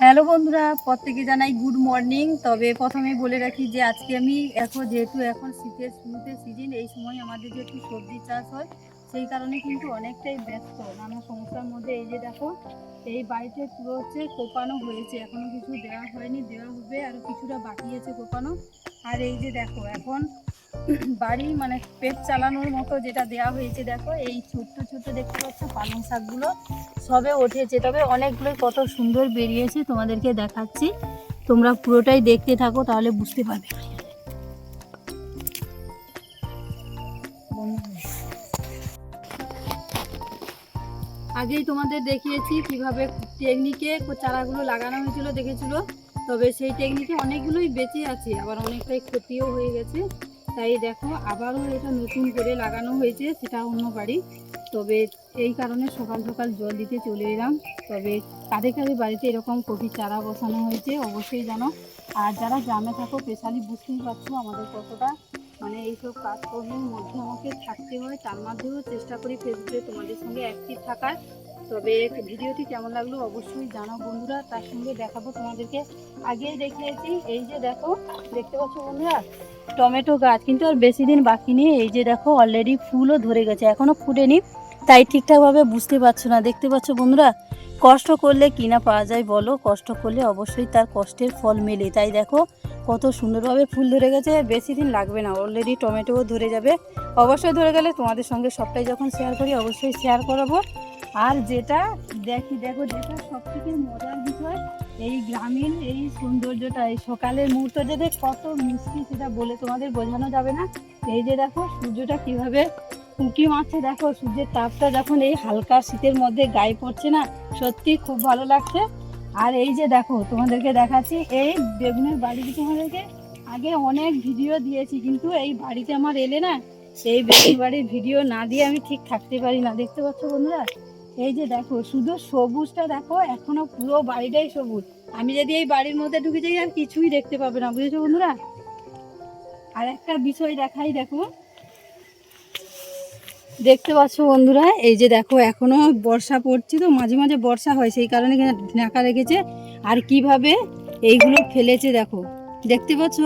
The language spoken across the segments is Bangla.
হ্যালো বন্ধুরা, প্রত্যেকে জানাই গুড মর্নিং। তবে প্রথমেই বলে রাখি যে আজকে আমি যেহেতু এখন শীতের শুরুতে সিজন, এই সময় আমাদের যেহেতু সবজি চাষ হয়, সেই কারণে কিন্তু অনেকটাই ব্যস্ত নানা সমস্যার মধ্যে। এই যে দেখো, এই বাড়িতে পুরো কোপানো হয়েছে, এখনো কিছু দেওয়া হয়নি, দেওয়া হবে, আরও কিছুটা বাকি আছে কোপানো। আর এই যে দেখো এখন বাড়ি মানে পেট চালানোর মতো যেটা দেওয়া হয়েছে, দেখো এই ছোট্ট ছোট্ট দেখতে পাচ্ছ পালং শাকগুলো সবে উঠেছে, তবে অনেকগুলোই কত সুন্দর বেরিয়েছে, তোমাদেরকে দেখাচ্ছি। তোমরা পুরোটাই দেখতে থাকো, তাহলে বুঝতে পারবে। আগেই তোমাদের দেখিয়েছি কিভাবে টেকনিকে চারাগুলো লাগানো হয়েছিল, দেখেছিল। তবে সেই টেকনিকে অনেকগুলোই বেঁচে আছে, আবার অনেকটাই ক্ষতিও হয়ে গেছে। তাই দেখো আবারও এটা নতুন করে লাগানো হয়েছে, সেটা অন্য বাড়ি। তবে এই কারণে সকাল সকাল জল দিতে চলে এলাম। তবে কাদের কাদের বাড়িতে এরকম কফি চারা বসানো হয়েছে অবশ্যই জানো। আর যারা গ্রামে থাকো স্পেশালি বুঝতেই পারছো আমাদের কতটা মানে এইসব কাজকর্মের মধ্যে আমাকে থাকতে হয়। তার মাধ্যমেও চেষ্টা করি ফেসবুকে তোমাদের সঙ্গে অ্যাক্টিভ থাকার। তবে ভিডিওটি কেমন লাগলো অবশ্যই জানাও বন্ধুরা। তার সঙ্গে দেখাবো তোমাদেরকে, আগেই দেখিয়েছি, এই যে দেখো দেখতে পাচ্ছ বন্ধুরা টমেটো গাছ, কিন্তু আর বেশি দিন বাকি নেই। এই যে দেখো অলরেডি ফুলও ধরে গেছে, এখনো ফুটেনি, তাই ঠিকঠাকভাবে বুঝতে পারছো না। দেখতে পাচ্ছ বন্ধুরা, কষ্ট করলে কি না পাওয়া যায় বলো, কষ্ট করলে অবশ্যই তার কষ্টের ফল মেলে। তাই দেখো কত সুন্দরভাবে ফুল ধরে গেছে, বেশি দিন লাগবে না, অলরেডি টমেটোও ধরে যাবে। অবশ্যই ধরে গেলে তোমাদের সঙ্গে সবটাই যখন শেয়ার করি অবশ্যই শেয়ার করাবো। আর যেটা দেখো যেটা সব থেকে মজার বিষয়, এই গ্রামীণ এই সৌন্দর্যটা, এই সকালের মুহূর্তটা যে কত মিষ্টি সেটা বলে তোমাদের বোঝানো যাবে না। এই যে দেখো সূর্যটা কিভাবে উঁকি মারছে, দেখো সূর্যের তাপটা যখন এই হালকা শীতের মধ্যে গায়ে পড়ছে না, সত্যি খুব ভালো লাগছে। আর এই যে দেখো তোমাদেরকে দেখাচ্ছি এই বেগুনের বাড়িতে, তোমাদেরকে আগে অনেক ভিডিও দিয়েছি, কিন্তু এই বাড়িতে আমার এলে না এই বেগুন বাড়ির ভিডিও না দিয়ে আমি ঠিক থাকতে পারি না। দেখতে পাচ্ছ বন্ধুরা, এই যে দেখো শুধু সবুজটা দেখো, এখনো পুরো বাড়িটাই সবুজ। আমি যদি এই বাড়ির মধ্যে ঢুকে যাই আর কিছুই দেখতে পাবে না, বুঝেছো বন্ধুরা। আর একটা বিষয় দেখাই, দেখো দেখতে পাচ্ছ বন্ধুরা, এই যে দেখো এখনো বর্ষা পড়ছে, তো মাঝে মাঝে বর্ষা হয়, সেই কারণে ঢাকা রেখেছে। আর কিভাবে এইগুলো ফেলেছে দেখো, দেখতে পাচ্ছ,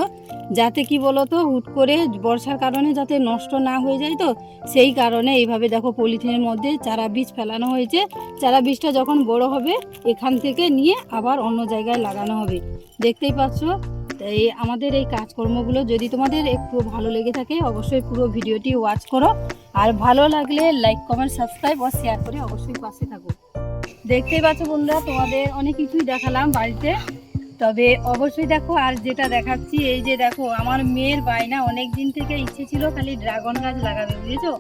যাতে কি বলতো হুট করে বর্ষার কারণে যাতে নষ্ট না হয়ে যায়, তো সেই কারণে এইভাবে দেখো পলিথিনের মধ্যে চারা বীজ ফেলানো হয়েছে। চারা বীজটা যখন বড় হবে এখান থেকে নিয়ে আবার অন্য জায়গায় লাগানো হবে। দেখতেই পাচ্ছ। এই আমাদের এই কাজকর্মগুলো যদি তোমাদের একটু ভালো লেগে থাকে অবশ্যই পুরো ভিডিওটি ওয়াচ করো। আর ভালো লাগলে লাইক কমেন্ট সাবস্ক্রাইব ও শেয়ার করে অবশ্যই পাশে থাকো। দেখতেই পাচ্ছ বন্ধুরা, তোমাদের অনেক কিছুই দেখালাম বাড়িতে। তবে অবশ্যই দেখো আর যেটা দেখাচ্ছি, এই যে দেখো আমার মেয়ের বায়না, অনেক দিন থেকে ইচ্ছে ছিল খালি ড্রাগন গাছ লাগাবে, বুঝেছো।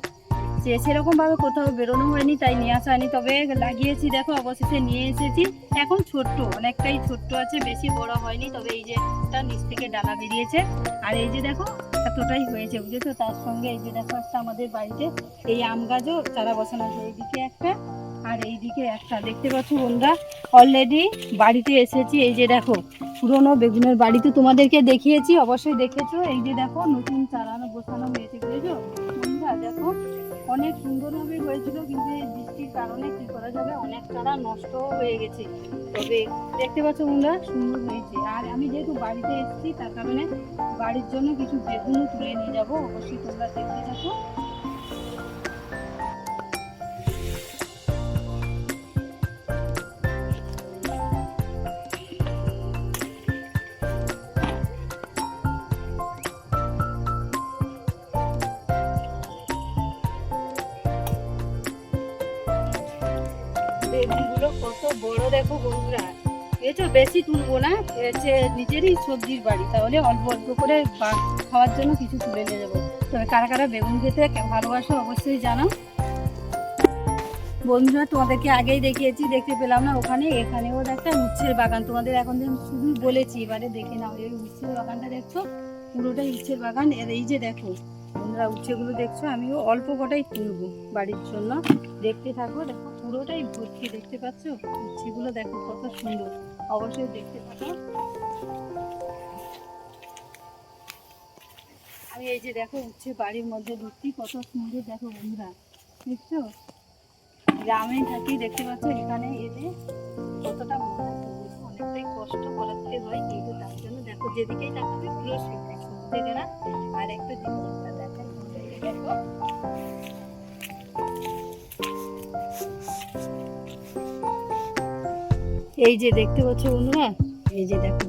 সে সেরকমভাবে কোথাও বেরোনো হয়নি, তাই নিয়ে আসা হয়নি, তবে লাগিয়েছি দেখো অবশেষে নিয়ে এসেছি। এখন ছোট্ট, অনেকটাই ছোট্ট আছে, বেশি বড় হয়নি, তবে এই যে একটা নিচ থেকে ডালা বেরিয়েছে। আর এই যে দেখো এতটাই হয়েছে, বুঝেছো। তার সঙ্গে এই যে দেখো একটা আমাদের বাড়িতে এই আম গাছও চারা বসানো আছে, এইদিকে একটা আর এইদিকে একটা। দেখতে পাচ্ছ বন্ধুরা, অলরেডি বাড়িতে এসেছি। এই যে দেখো পুরোনো বেগুনের বাড়িতে তোমাদেরকে দেখিয়েছি, অবশ্যই দেখেছো। এই যে দেখো নতুন চারা বসানো হয়েছে, বুঝেছো বন্ধুরা। দেখো অনেক সুন্দরভাবে হয়েছিল, কিন্তু এই বৃষ্টির কারণে কি করা যাবে, অনেক চারা নষ্ট হয়ে গেছে। তবে দেখতে পাচ্ছ বন্ধুরা সুন্দর হয়েছে। আর আমি যেহেতু বাড়িতে এসেছি তার কারণে বাড়ির জন্য কিছু বেগুনও তুলে নিয়ে যাবো, অবশ্যই তোমরা দেখতে থাকো। বেগুনগুলো কত বড় দেখো বন্ধুরা, বুঝেছো। বেশি তুলবো না, নিজেরই সবজির বাড়ি, তাহলে অল্প অল্প করে খাওয়ার জন্য কিছু তুলে নিয়ে যাবো। তবে কারা কারা বেগুন খেতে ভালোবাসো অবশ্যই জানাও বন্ধুরা। তোমাদেরকে আগেই দেখিয়েছি, দেখতে পেলাম না ওখানে, এখানেও একটা উচ্ছের বাগান, তোমাদের এখন শুধু বলেছি, এবারে দেখে নাও। এই উচ্ছের বাগানটা দেখছো, পুরোটাই উচ্ছের বাগান। আর এই যে দেখো বন্ধুরা উচ্ছেগুলো দেখছো, আমিও অল্প কটাই তুলবো বাড়ির জন্য, দেখতে থাকো। দেখো পুরোটাই ভর্তি, দেখতে পাচ্ছ উচ্ছেগুলো, দেখো কত সুন্দর, অবশ্যই দেখতে থাকো। আমি এই যে দেখো উচ্ছে বাড়ির মধ্যে ঢুকছি, কত সুন্দর দেখো বন্ধুরা, দেখছো। গ্রামে থাকি, দেখতে পাচ্ছ, এখানে এলে কতটা মনে হয়, অনেকটাই কষ্ট করাতে হয়, কিন্তু তার জন্য দেখো যেদিকেই তাকাবে পুরো সবুজে ঘেরা। আর একটা জিনিসটা দেখাই তোমাদেরকে, দেখো এই যে দেখতে পাচ্ছ বন্ধুরা, এই যে দেখো,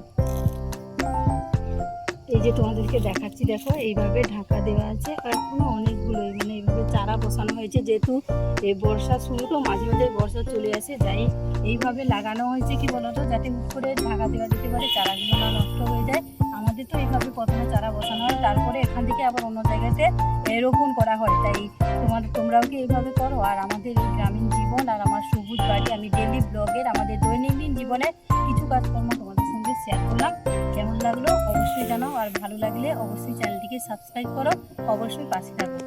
এই যে তোমাদেরকে দেখাচ্ছি, দেখো এইভাবে ঢাকা দেওয়া আছে। আর এখনো অনেকগুলোই মানে এইভাবে চারা বসানো হয়েছে, যেহেতু এই বর্ষা শুরু তো মাঝে মাঝে বর্ষা চলে আসে, যাই এইভাবে লাগানো হয়েছে কি বলতো, যাতে হুট করে ঢাকা দেওয়া যেতে পারে, চারাগুলো না নষ্ট হয়ে যায়। আমাদের তো এইভাবে প্রথমে চারা বসানো হয়, তারপরে এখান থেকে আবার অন্য জায়গাতে রোপণ করা হয়। তাই তোমরাও কি এইভাবে করো? আর আমাদের এই গ্রামীণ জীবন আর আমার সবুজ বাড়ি, আমি ডেইলি ব্লগের আমাদের দৈনন্দিন জীবনের কিছু কাজকর্ম তোমাদের সঙ্গে শেয়ার করলাম। কেমন লাগলো অবশ্যই জানাও, আর ভালো লাগলে অবশ্যই চ্যানেলটিকে সাবস্ক্রাইব করো, অবশ্যই পাশে থাকো।